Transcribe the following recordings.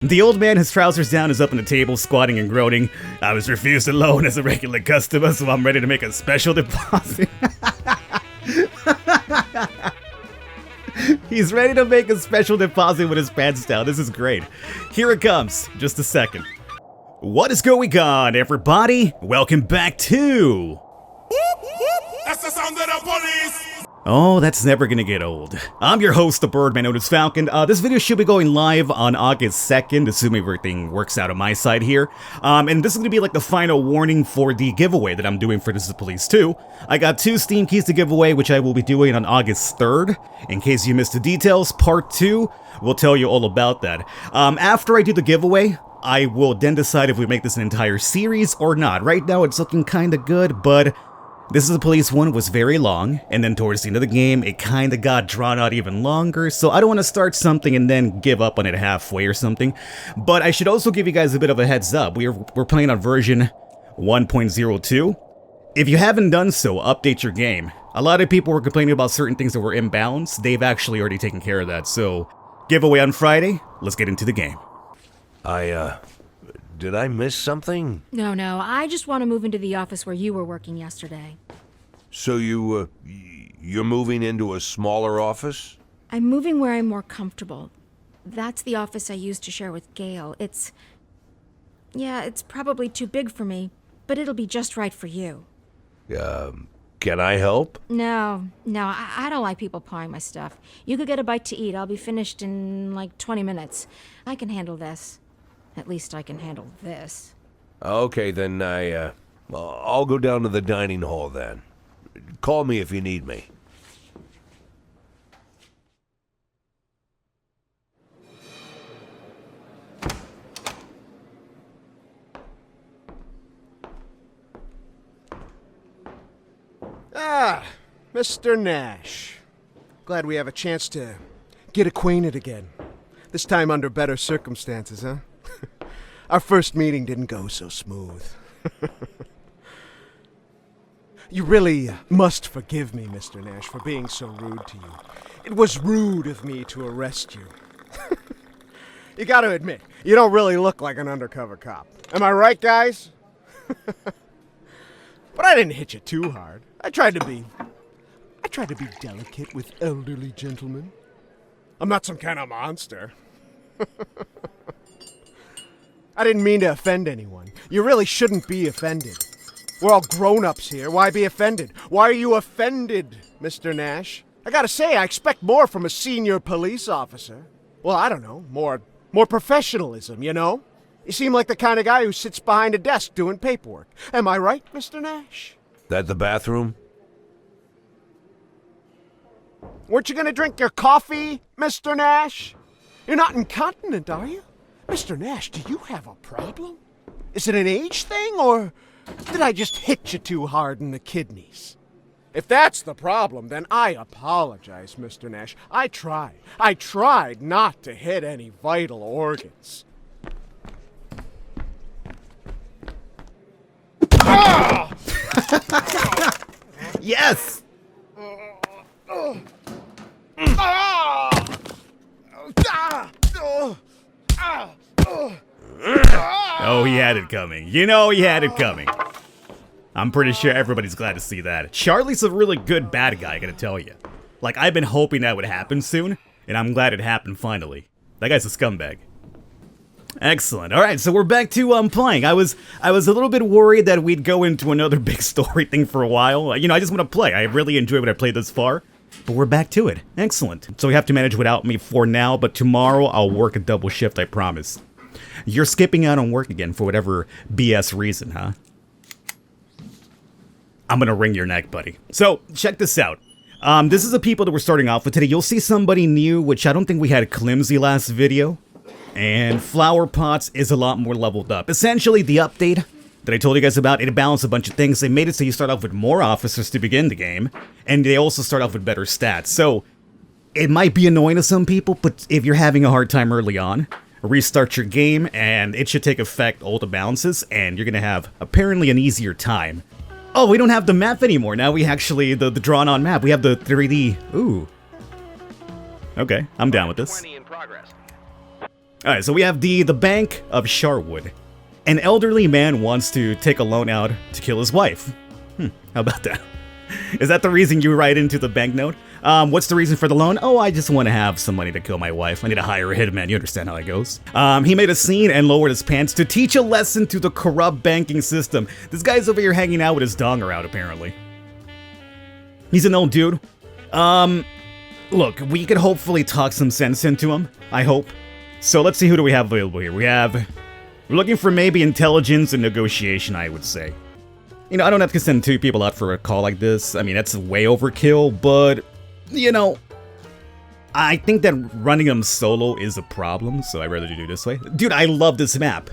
The old man, his trousers down, is up on the table, squatting and groaning. I was refused a loan as a regular customer, so I'm ready to make a special deposit. He's ready to make a special deposit with his pants down. This is great. Here it comes. Just a second. What is going on, everybody? Welcome back to... That's the sound of the police! Oh, that's never gonna get old. I'm your host, the Birdman known as Falcon. This video should be going live on August 2nd, assuming everything works out on my side here. And this is gonna be like the final warning for the giveaway that I'm doing for This Is the Police 2. I got 2 Steam keys to give away, which I will be doing on August 3rd. In case you missed the details, part 2 will tell you all about that. After I do the giveaway, I will then decide if we make this an entire series or not. Right now, it's looking kinda good, but... This Is the Police 1 was very long, and then towards the end of the game, it kinda got drawn out even longer, so I don't want to start something and then give up on it halfway or something. But I should also give you guys a bit of a heads up. We're playing on version 1.02. If you haven't done so, update your game. A lot of people were complaining about certain things that were imbalanced. They've actually already taken care of that, so giveaway on Friday, let's get into the game. Did I miss something? No, I just want to move into the office where you were working yesterday. So you're moving into a smaller office? I'm moving where I'm more comfortable. That's the office I used to share with Gail. It's probably too big for me, but it'll be just right for you. Can I help? No, I don't like people pawing my stuff. You could get a bite to eat. I'll be finished in like 20 minutes. I can handle this. At least I can handle this. Okay, then I'll go down to the dining hall then. Call me if you need me. Ah, Mr. Nash. Glad we have a chance to get acquainted again. This time under better circumstances, huh? Our first meeting didn't go so smooth. You really must forgive me, Mr. Nash, for being so rude to you. It was rude of me to arrest you. You gotta admit, you don't really look like an undercover cop. Am I right, guys? But I didn't hit you too hard. I tried to be delicate with elderly gentlemen. I'm not some kind of monster. I didn't mean to offend anyone. You really shouldn't be offended. We're all grown-ups here. Why be offended? Why are you offended, Mr. Nash? I gotta say, I expect more from a senior police officer. Well, I don't know, more professionalism, you know? You seem like the kind of guy who sits behind a desk doing paperwork. Am I right, Mr. Nash? That the bathroom? Weren't you gonna drink your coffee, Mr. Nash? You're not incontinent, are you? Mr. Nash, do you have a problem? Is it an age thing, or did I just hit you too hard in the kidneys? If that's the problem, then I apologize, Mr. Nash. I tried not to hit any vital organs. Yes! Oh, he had it coming. You know he had it coming. I'm pretty sure everybody's glad to see that. Charlie's a really good bad guy, I gotta tell you. Like, I've been hoping that would happen soon, and I'm glad it happened finally. That guy's a scumbag. Excellent. Alright, so we're back to playing. I was a little bit worried that we'd go into another big story thing for a while. You know, I just want to play. I really enjoy what I played thus far. But we're back to it. Excellent. So you have to manage without me for now, but tomorrow I'll work a double shift, I promise. You're skipping out on work again for whatever BS reason, huh? I'm gonna wring your neck, buddy. So, check this out. This is the people that we're starting off with today. You'll see somebody new, which I don't think we had Climsy last video. And Flower Pots is a lot more leveled up. Essentially, the update that I told you guys about, it balanced a bunch of things. They made it so you start off with more officers to begin the game, and they also start off with better stats. So, it might be annoying to some people, but if you're having a hard time early on, restart your game, and it should take effect all the balances, and you're gonna have, apparently, an easier time. Oh, we don't have the map anymore. Now we actually, the drawn-on map. We have the 3D. Ooh. Okay, I'm down with this. Alright, so we have the Bank of Sharwood. An elderly man wants to take a loan out to kill his wife. How about that? Is that the reason you write into the banknote? What's the reason for the loan? Oh, I just want to have some money to kill my wife. I need to hire a hitman. You understand how it goes. He made a scene and lowered his pants to teach a lesson to the corrupt banking system. This guy's over here hanging out with his donger out, apparently. He's an old dude. Look, we could hopefully talk some sense into him. I hope. So let's see, who do we have available here? We're looking for maybe intelligence and negotiation, I would say. You know, I don't have to send 2 people out for a call like this. I mean, that's way overkill, but, you know, I think that running them solo is a problem, so I'd rather do it this way. Dude, I love this map.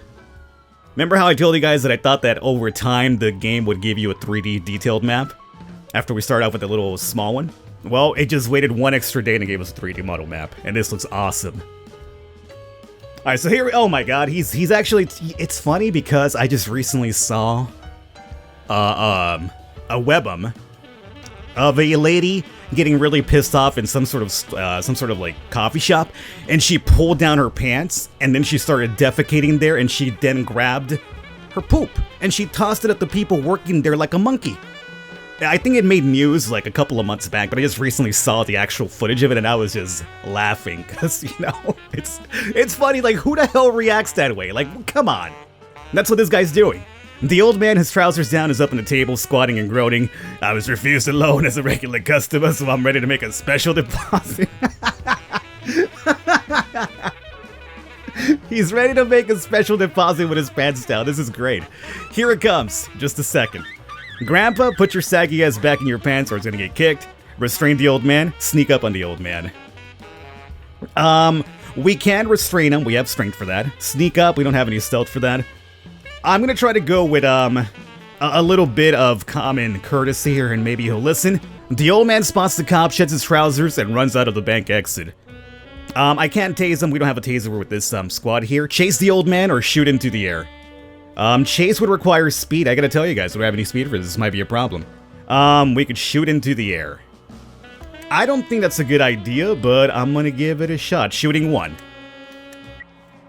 Remember how I told you guys that I thought that over time the game would give you a 3D detailed map? After we start out with a little small one? Well, it just waited 1 extra day and gave us a 3D model map, and this looks awesome. Alright, so here, oh my god, he's actually, it's funny because I just recently saw a webum of a lady getting really pissed off in some sort of like coffee shop, and she pulled down her pants and then she started defecating there, and she then grabbed her poop and she tossed it at the people working there like a monkey. I think it made news like a couple of months back, but I just recently saw the actual footage of it and I was just laughing because, you know, it's funny, like, who the hell reacts that way? Like, come on. That's what this guy's doing. The old man, his trousers down, is up on the table, squatting and groaning. I was refused a loan as a regular customer, so I'm ready to make a special deposit. He's ready to make a special deposit with his pants down. This is great. Here it comes. Just a second. Grandpa, put your saggy ass back in your pants or it's gonna get kicked. Restrain the old man. Sneak up on the old man. We can restrain him. We have strength for that. Sneak up. We don't have any stealth for that. I'm gonna try to go with a little bit of common courtesy here, and maybe he'll listen. The old man spots the cop, sheds his trousers, and runs out of the bank exit. I can't tase him. We don't have a taser with this squad here. Chase the old man or shoot into the air. Chase would require speed. I gotta tell you guys, we don't have any speed for this. This might be a problem. We could shoot into the air. I don't think that's a good idea, but I'm gonna give it a shot. Shooting 1.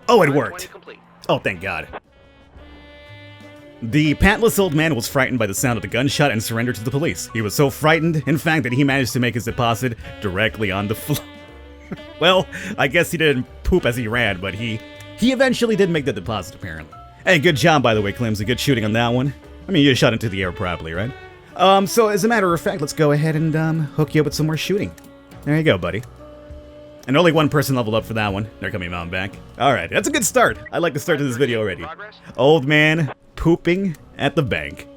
Oh, it worked. Oh, thank God. The pantless old man was frightened by the sound of the gunshot and surrendered to the police. He was so frightened, in fact, that he managed to make his deposit directly on the floor. Well, I guess he didn't poop as he ran, but he eventually did make the deposit, apparently. Hey, good job, by the way, Clemsy. Good shooting on that one. I mean, you shot into the air properly, right? So as a matter of fact, let's go ahead and hook you up with some more shooting. There you go, buddy. And only 1 person leveled up for that one. They're coming mountain back. Alright, that's a good start. I like the start to this video already. Old man pooping at the bank.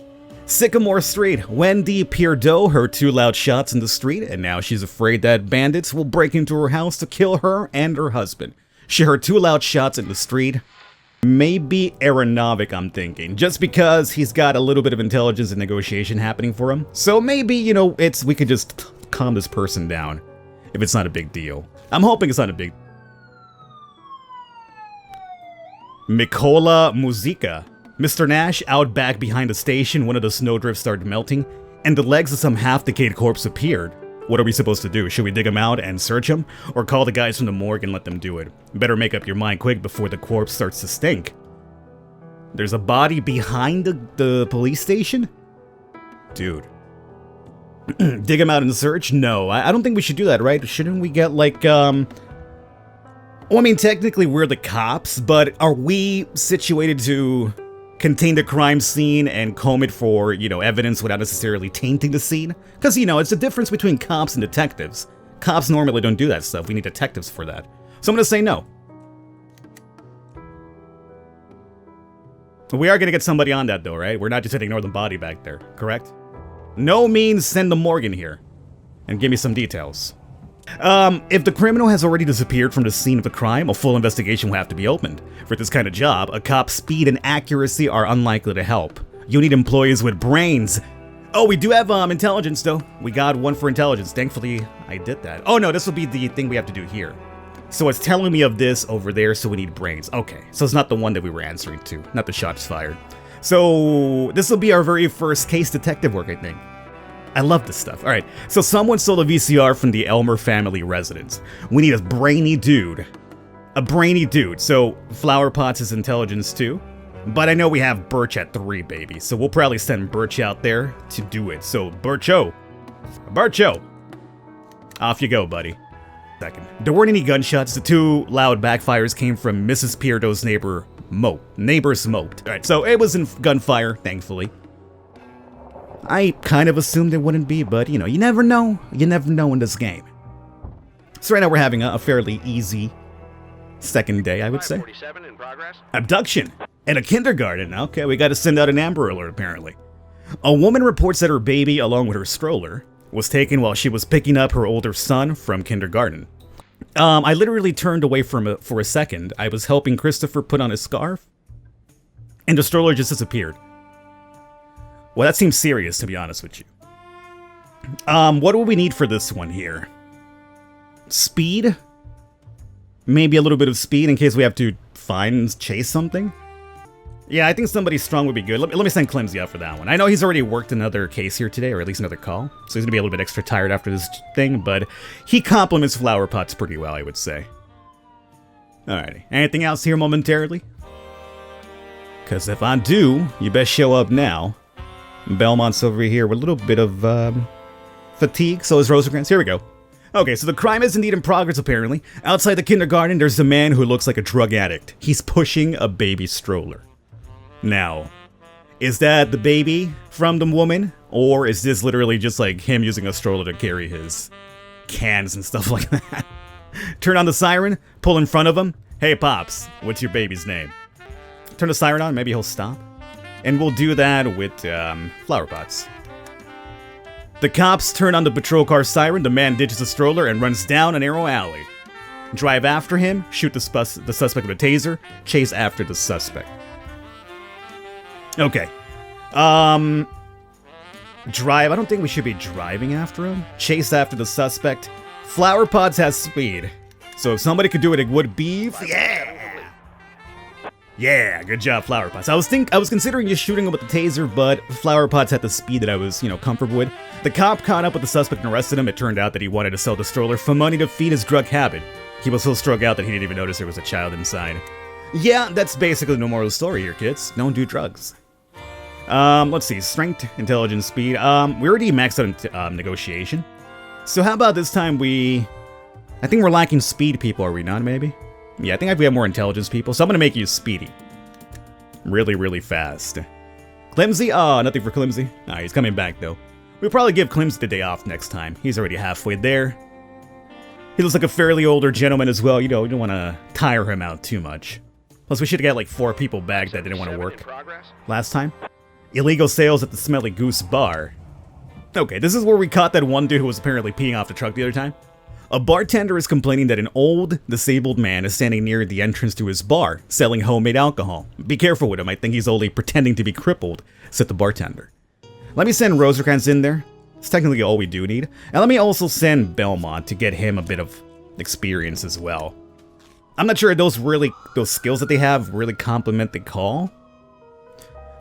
Sycamore Street. Wendy Pierdo heard 2 loud shots in the street, and now she's afraid that bandits will break into her house to kill her and her husband. She heard 2 loud shots in the street. Maybe Aeronavic, I'm thinking, just because he's got a little bit of intelligence and negotiation happening for him. So maybe, you know, we could just calm this person down if it's not a big deal. I'm hoping it's not a big... Mikola Musica. Mr. Nash, out back behind the station, one of the snowdrifts started melting, and the legs of some half-decayed corpse appeared. What are we supposed to do? Should we dig him out and search him? Or call the guys from the morgue and let them do it? Better make up your mind quick before the corpse starts to stink. There's a body behind the police station? Dude. Dig him out and search? No, I don't think we should do that, right? Shouldn't we get, like, Well, I mean, technically we're the cops, but are we situated to contain the crime scene and comb it for, you know, evidence without necessarily tainting the scene? Because, you know, it's the difference between cops and detectives. Cops normally don't do that stuff. We need detectives for that. So I'm gonna say no. We are gonna get somebody on that though, right? We're not just gonna ignore the body back there, correct? No means send the morgue in here. And give me some details. If the criminal has already disappeared from the scene of the crime, a full investigation will have to be opened. For this kind of job, a cop's speed and accuracy are unlikely to help. You need employees with brains. Oh, we do have intelligence though. We got 1 for intelligence. Thankfully, I did that. Oh no, this will be the thing we have to do here. So it's telling me of this over there, so we need brains. Okay, so it's not the one that we were answering to, not the shots fired. So this will be our very first case detective work, I think. I love this stuff. Alright, so someone stole a VCR from the Elmer family residence. We need a brainy dude. a brainy dude, so Flower Pot's his intelligence too. But I know we have Birch at 3, baby, so we'll probably send Birch out there to do it. So, Bircho! Off you go, buddy. Second. There weren't any gunshots. The 2 loud backfires came from Mrs. Pierdo's neighbor's moat. Alright, so it wasn't gunfire, thankfully. I kind of assumed it wouldn't be, but, you know, you never know. You never know in this game. So right now we're having a fairly easy second day, I would say. In progress. Abduction in a kindergarten. Okay, we got to send out an Amber Alert, apparently. A woman reports that her baby, along with her stroller, was taken while she was picking up her older son from kindergarten. I literally turned away from it for a second. I was helping Christopher put on his scarf, and the stroller just disappeared. Well, that seems serious, to be honest with you. What do we need for this one here? Speed? Maybe a little bit of speed in case we have to chase something? Yeah, I think somebody strong would be good. Let me send Clemsy out for that one. I know he's already worked another case here today, or at least another call, so he's gonna be a little bit extra tired after this thing, but he compliments Flower Pots pretty well, I would say. Alrighty, anything else here momentarily? Because if I do, you best show up now. Belmont's over here with a little bit of fatigue, so is Rosencrantz. Here we go. Okay, so the crime is indeed in progress, apparently. Outside the kindergarten, there's a man who looks like a drug addict. He's pushing a baby stroller. Now, is that the baby from the woman? Or is this literally just like him using a stroller to carry his cans and stuff like that? Turn on the siren, pull in front of him. Hey, Pops, what's your baby's name? Turn the siren on, maybe he'll stop. And we'll do that with Flower Pots. The cops turn on the patrol car siren, the man ditches the stroller and runs down a narrow alley. Drive after him, shoot the suspect with a taser, chase after the suspect. Okay. Drive, I don't think we should be driving after him. Chase after the suspect. Flower Pots has speed. So if somebody could do it, it would be... Yeah! Yeah, good job, Flower Pots. I was considering just shooting him with the taser, but Flower Pots had the speed that I was, comfortable with. The cop caught up with the suspect and arrested him. It turned out that he wanted to sell the stroller for money to feed his drug habit. He was so struck out that he didn't even notice there was a child inside. Yeah, that's basically the moral of the story here, kids. Don't do drugs. Let's see. Strength, intelligence, speed. We already maxed out negotiation. So how about this time I think we're lacking speed people, are we not, maybe? Yeah, I think we have more intelligence people, so I'm gonna make you speedy. Really, really fast. Clemsy? Oh, nothing for Clemsy. Nah, he's coming back, though. We'll probably give Clemsy the day off next time. He's already halfway there. He looks like a fairly older gentleman as well. You don't want to tire him out too much. Plus, we should have got like 4 people back that didn't want to work last time. Illegal sales at the Smelly Goose Bar. Okay, this is where we caught that one dude who was apparently peeing off the truck the other time. A bartender is complaining that an old, disabled man is standing near the entrance to his bar, selling homemade alcohol. Be careful with him, I think he's only pretending to be crippled, said the bartender. Let me send Rosencrantz in there. It's technically all we do need. And let me also send Belmont to get him a bit of experience as well. I'm not sure those skills that they have really complement the call.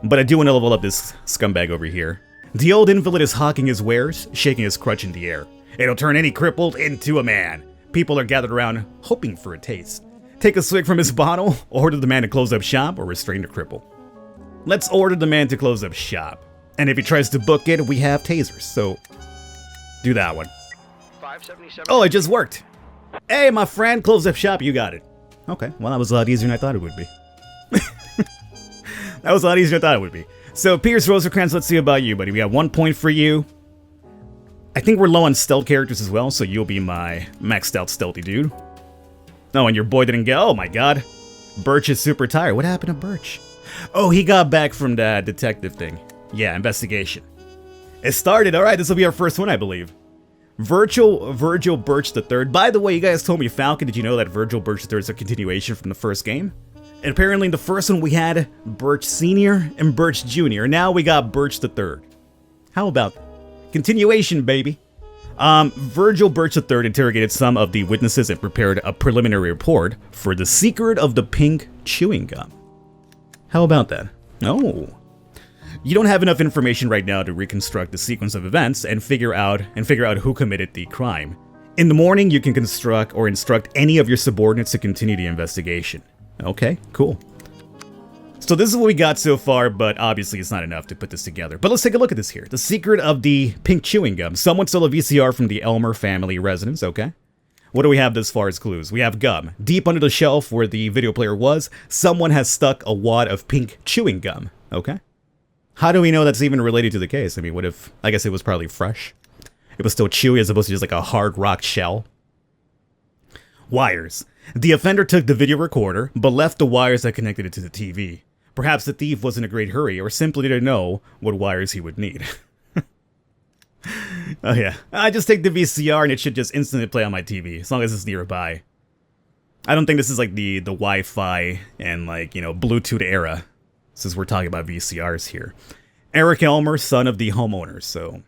But I do want to level up this scumbag over here. The old invalid is hawking his wares, shaking his crutch in the air. It'll turn any crippled into a man. People are gathered around, hoping for a taste. Take a swig from his bottle, order the man to close up shop, or restrain the cripple. Let's order the man to close up shop. And if he tries to book it, we have tasers, so do that one. Oh, it just worked. Hey, my friend, close up shop, you got it. Okay, well, that was a lot easier than I thought it would be. That was a lot easier than I thought it would be. So, Pierce Rosencrantz, let's see about you, buddy. We got 1 point for you. I think we're low on stealth characters as well, so you'll be my maxed out stealthy dude. Oh, and your boy didn't get... Oh, my God. Birch is super tired. What happened to Birch? Oh, he got back from that detective thing. Yeah, investigation. It started. All right, this will be our first one, I believe. Virgil Birch III. By the way, you guys told me Falcon. Did you know that Virgil Birch III is a continuation from the first game? And apparently in the first one we had Birch Sr. and Birch Jr. Now we got Birch III. How about that? Continuation, baby. Virgil Birch III interrogated some of the witnesses and prepared a preliminary report for the secret of the pink chewing gum. How about that? Oh. You don't have enough information right now to reconstruct the sequence of events and figure out who committed the crime. In the morning, you can construct or instruct any of your subordinates to continue the investigation. Okay, cool. So this is what we got so far, but obviously it's not enough to put this together. But let's take a look at this here. The secret of the pink chewing gum. Someone stole a VCR from the Elmer family residence, okay. What do we have as far as clues? We have gum. Deep under the shelf where the video player was, someone has stuck a wad of pink chewing gum, okay. How do we know that's even related to the case? I mean, what if, I guess it was probably fresh. It was still chewy as opposed to just like a hard rock shell. Wires. The offender took the video recorder, but left the wires that connected it to the TV. Perhaps the thief was in a great hurry, or simply didn't know what wires he would need. Oh yeah, I just take the VCR and it should just instantly play on my TV, as long as it's nearby. I don't think this is like the Wi-Fi and like, you know, Bluetooth era, since we're talking about VCRs here. Eric Elmer, son of the homeowner, so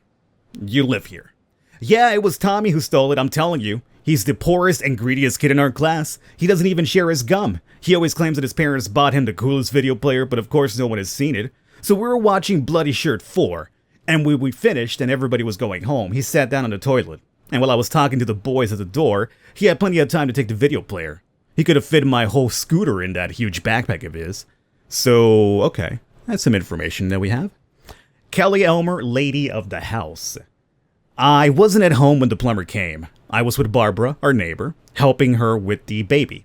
you live here. Yeah, it was Tommy who stole it, I'm telling you. He's the poorest and greediest kid in our class. He doesn't even share his gum. He always claims that his parents bought him the coolest video player, but of course no one has seen it. So we were watching Bloody Shirt 4, and when we finished and everybody was going home, he sat down on the toilet. And while I was talking to the boys at the door, he had plenty of time to take the video player. He could have fit my whole scooter in that huge backpack of his. So, okay, that's some information that we have. Kelly Elmer, lady of the house. I wasn't at home when the plumber came. I was with Barbara, our neighbor, helping her with the baby.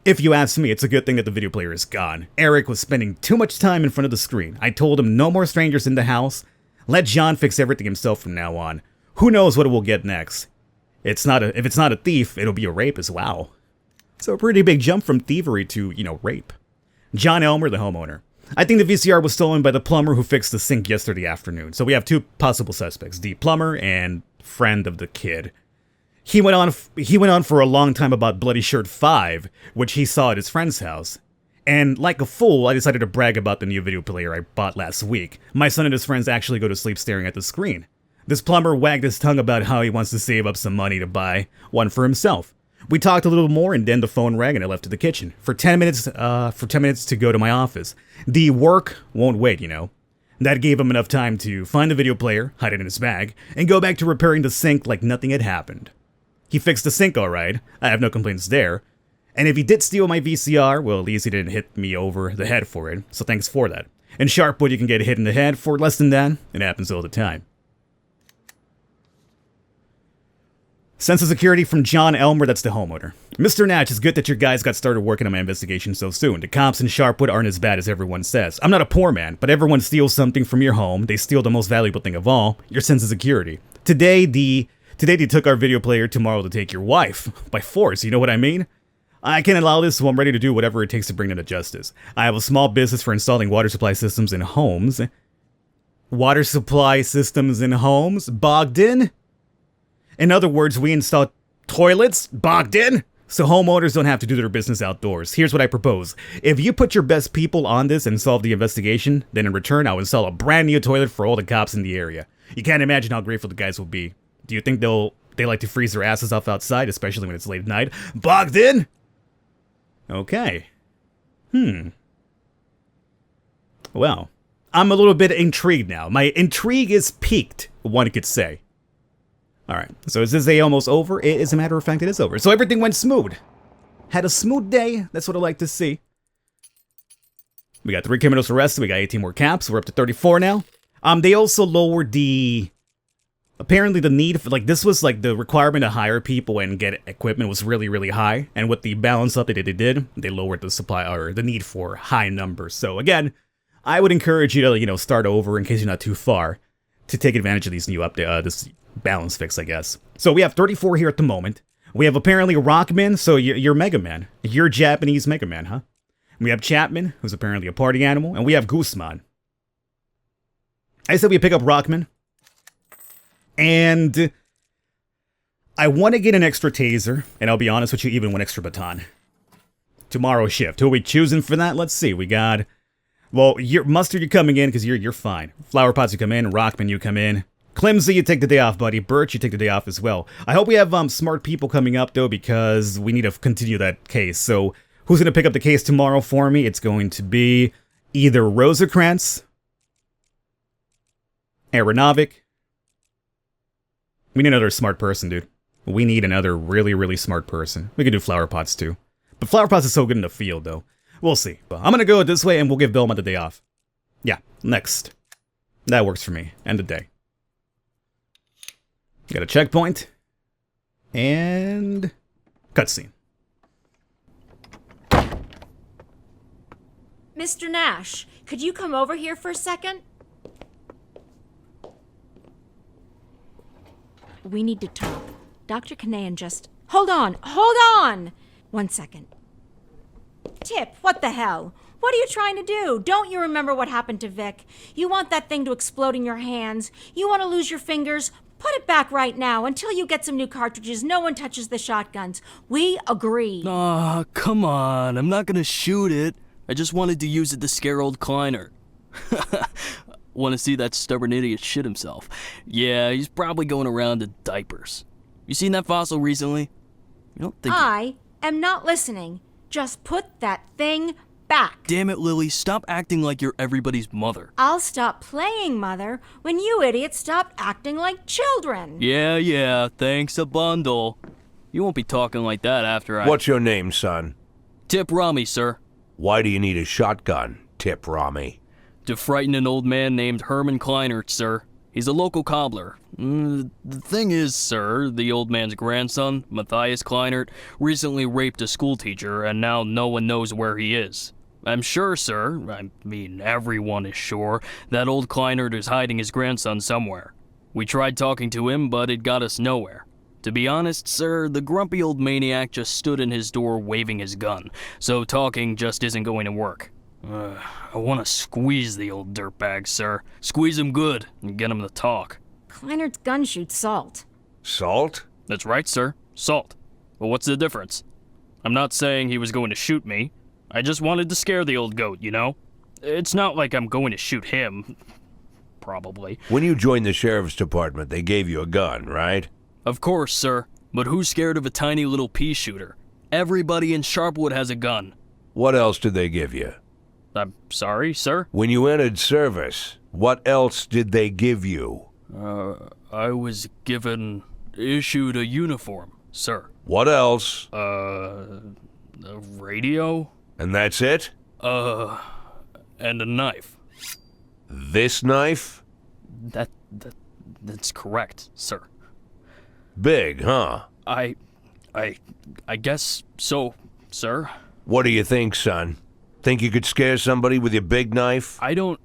If you ask me, it's a good thing that the video player is gone. Eric was spending too much time in front of the screen. I told him no more strangers in the house. Let John fix everything himself from now on. Who knows what we'll get next? If it's not a thief, it'll be a rapist. Wow. So a pretty big jump from thievery to, you know, rape. John Elmer, the homeowner. I think the VCR was stolen by the plumber who fixed the sink yesterday afternoon. So we have two possible suspects, the plumber and friend of the kid. He went on for a long time about Bloody Shirt 5, which he saw at his friend's house. And like a fool, I decided to brag about the new video player I bought last week. My son and his friends actually go to sleep staring at the screen. This plumber wagged his tongue about how he wants to save up some money to buy one for himself. We talked a little more and then the phone rang and I left to the kitchen. For 10 minutes to go to my office. The work won't wait, you know. That gave him enough time to find the video player, hide it in his bag, and go back to repairing the sink like nothing had happened. He fixed the sink alright, I have no complaints there. And if he did steal my VCR, well, at least he didn't hit me over the head for it, so thanks for that. In Sharpwood, you can get hit in the head for less than that. It happens all the time. Sense of security from John Elmer, that's the homeowner. Mr. Natch, it's good that your guys got started working on my investigation so soon. The cops in Sharpwood aren't as bad as everyone says. I'm not a poor man, but everyone steals something from your home. They steal the most valuable thing of all, your sense of security. Today they took our video player, tomorrow they'll take your wife. By force, you know what I mean? I can't allow this, so I'm ready to do whatever it takes to bring them to justice. I have a small business for installing water supply systems in homes. Water supply systems in homes? Bogged in? In other words, we install toilets? Bogged in? So homeowners don't have to do their business outdoors. Here's what I propose. If you put your best people on this and solve the investigation, then in return, I'll install a brand new toilet for all the cops in the area. You can't imagine how grateful the guys will be. Do you think they like to freeze their asses off outside, especially when it's late at night? Bogged in? Okay. Well, I'm a little bit intrigued now. My intrigue is piqued, one could say. Alright, so is this day almost over? As a matter of fact, it is over. So everything went smooth. Had a smooth day. That's what I like to see. We got 3 criminals arrested. We got 18 more caps. We're up to 34 now. They also lowered the... Apparently the need for, like, this was like the requirement to hire people and get equipment was really, really high. And with the balance update they lowered the supply, or the need for high numbers. So again, I would encourage you to, you know, start over in case you're not too far to take advantage of these new update, this balance fix, I guess. So we have 34 here at the moment. We have apparently Rockman, so you're Mega Man. You're Japanese Mega Man, huh? We have Chapman, who's apparently a party animal, and we have Gooseman. I said we pick up Rockman. And I want to get an extra taser, and I'll be honest with you, even one extra baton. Tomorrow's shift. Who are we choosing for that? Let's see. We got, well, Mustard, you're coming in because you're fine. Flower Pots, you come in. Rockman, you come in. Clemsy, you take the day off, buddy. Birch, you take the day off as well. I hope we have smart people coming up, though, because we need to continue that case. So who's going to pick up the case tomorrow for me? It's going to be either Rosekrantz, Aeronovic. We need another smart person, dude. We need another really, really smart person. We could do flower pots too. But flower pots is so good in the field though. We'll see. But I'm gonna go this way and we'll give Belmont the day off. Yeah, next. That works for me. End of day. Got a checkpoint. And... cutscene. Mr. Nash, could you come over here for a second? We need to talk. Dr. Kanayan just... Hold on! 1 second. Tip, what the hell? What are you trying to do? Don't you remember what happened to Vic? You want that thing to explode in your hands? You want to lose your fingers? Put it back right now. Until you get some new cartridges, no one touches the shotguns. We agree. Aw, come on. I'm not gonna shoot it. I just wanted to use it to scare old Kleiner. Want to see that stubborn idiot shit himself. Yeah, he's probably going around in diapers. You seen that fossil recently? You don't think... I am not listening. Just put that thing back. Damn it, Lily. Stop acting like you're everybody's mother. I'll stop playing mother when you idiots stop acting like children. Yeah, thanks a bundle. You won't be talking like that after I... What's your name, son? Tip Rami, sir. Why do you need a shotgun, Tip Rami? To frighten an old man named Herman Kleinert, sir. He's a local cobbler. The thing is, sir, the old man's grandson, Matthias Kleinert, recently raped a schoolteacher, and now no one knows where he is. I'm sure, sir, I mean everyone is sure, that old Kleinert is hiding his grandson somewhere. We tried talking to him, but it got us nowhere. To be honest, sir, the grumpy old maniac just stood in his door waving his gun, so talking just isn't going to work. I want to squeeze the old dirtbag, sir. Squeeze him good and get him to talk. Kleinert's gun shoots salt. Salt? That's right, sir. Salt. Well, what's the difference? I'm not saying he was going to shoot me. I just wanted to scare the old goat, you know? It's not like I'm going to shoot him. Probably. When you joined the sheriff's department, they gave you a gun, right? Of course, sir. But who's scared of a tiny little pea shooter? Everybody in Sharpwood has a gun. What else did they give you? I'm sorry, sir? When you entered service, what else did they give you? I was issued a uniform, sir. What else? A radio? And that's it? And a knife. This knife? That's correct, sir. Big, huh? I guess so, sir. What do you think, son? Think you could scare somebody with your big knife? I don't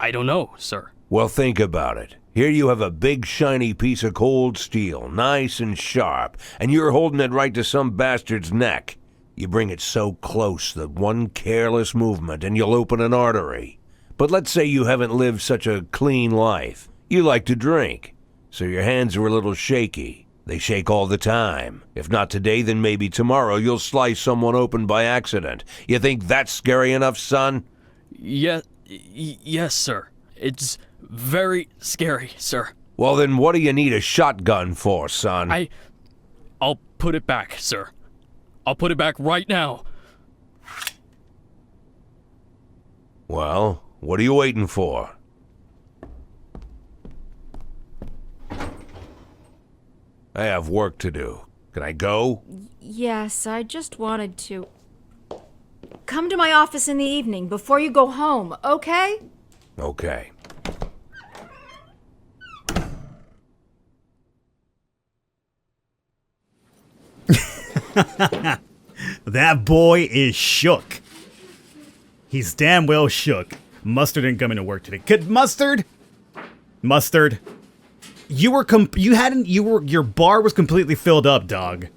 know, sir. Well, think about it. Here you have a big shiny piece of cold steel, nice and sharp, and you're holding it right to some bastard's neck. You bring it so close that one careless movement and you'll open an artery. But let's say you haven't lived such a clean life. You like to drink, so your hands are a little shaky. They shake all the time. If not today, then maybe tomorrow you'll slice someone open by accident. You think that's scary enough, son? Yes, sir. It's very scary, sir. Well, then what do you need a shotgun for, son? I'll put it back, sir. I'll put it back right now. Well, what are you waiting for? I have work to do. Can I go? Yes, I just wanted to... Come to my office in the evening before you go home, okay? Okay. That boy is shook. He's damn well shook. Mustard ain't coming to work today. Mustard? Your bar was completely filled up, dog.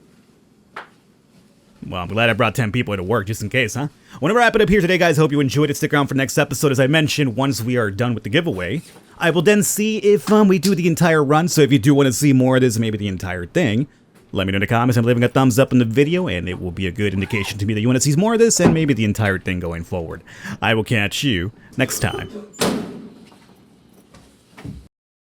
Well, I'm glad I brought 10 people to work, just in case, huh? I want to wrap it up here today, guys. Hope you enjoyed it. Stick around for next episode. As I mentioned, once we are done with the giveaway, I will then see if we do the entire run. So if you do want to see more of this, maybe the entire thing, let me know in the comments. I'm leaving a thumbs up on the video, and it will be a good indication to me that you want to see more of this and maybe the entire thing going forward. I will catch you next time.